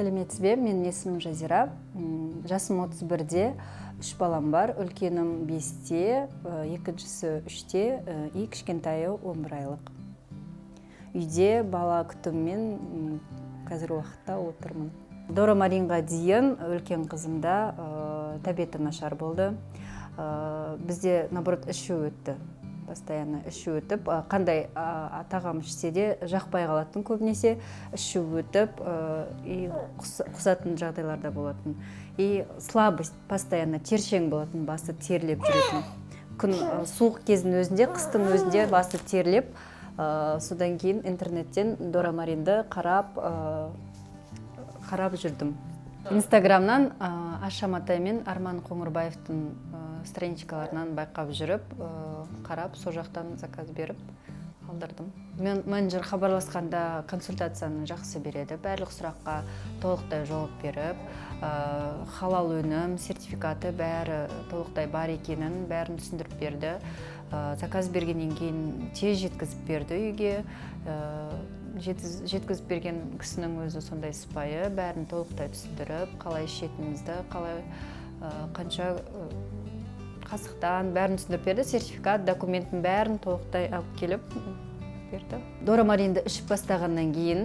Сәлеметсіз бе? Менің есімім Жазира. Жасым 31-де, 3 балам бар. Үлкенім 5-те, екіншісі 3-те, кішкентайы 11 айлық. Үйде бала күтіммен қазір уақытта отырмын. Дора Маринға дейін үлкен қызымда тәбеті нашар болды. Бізде, наоборот, іші өтті. Постоянно іші өтіп, қандай тағам ішсе де жақпай қалатын көбінесе, іші өтіп, құсатын жағдайларда болатын. И слабость, постоянно тершең болатын, басы терлеп жүретін. Күн суық кездің өзінде, қыстың өзінде басы терлеп, содан кейін интернеттен Дора Маринді қарап жүрдім. Инстаграмнан Аша Матай мен Арман Қоңырбаевтың страничкаларынан байқап жүріп, қарап, со жақтан заказ беріп алдырдым. Менеджер хабарласқанда консультацияны жақсы береді, барлық сұраққа толықтай жауап беріп, халал өнім, сертификаты бәрі толықтай бар екенін бәрін түсіндіріп берді. Заказ бергеннен кейін тез жеткізіп берді үйге. Жеткізіп берген кісінің өзі сондай сыпайы, бәрін толықтай түсіндіріп, қалай ішетінімізді, қалай қанша қасықтан бәрін түсіндіріп берді. Сертификат, документтің бәрін толықтай алып келіп берді. Дора Маринді ішіп бастағаннан кейін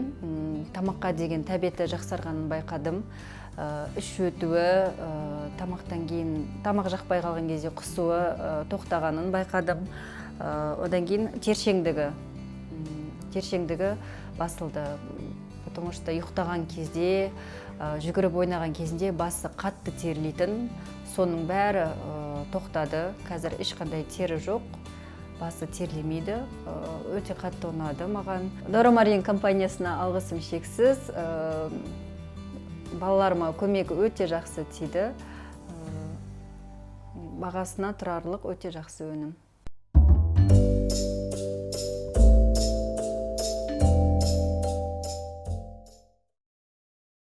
тамаққа деген тәбеті жақсарғанын байқадым. Іш өтуі, тамақтан кейін тамақ жақпай қалған кезде құсуы тоқтағанын байқадым. Одан кейін тершеңдігі басылды. Потому что ұйықтаған кезде, жүгіріп ойнаған кезінде басы қатты терлейтін, соның бәрі тоқтады. Қазір ешқандай тері жоқ, басы терлемейді. Өте қатты ұнады маған. Дора Марин компаниясына алғысым шексіз. Балаларыма көмегі өте жақсы тиді. Бағасына тұрарлық өте жақсы өнім.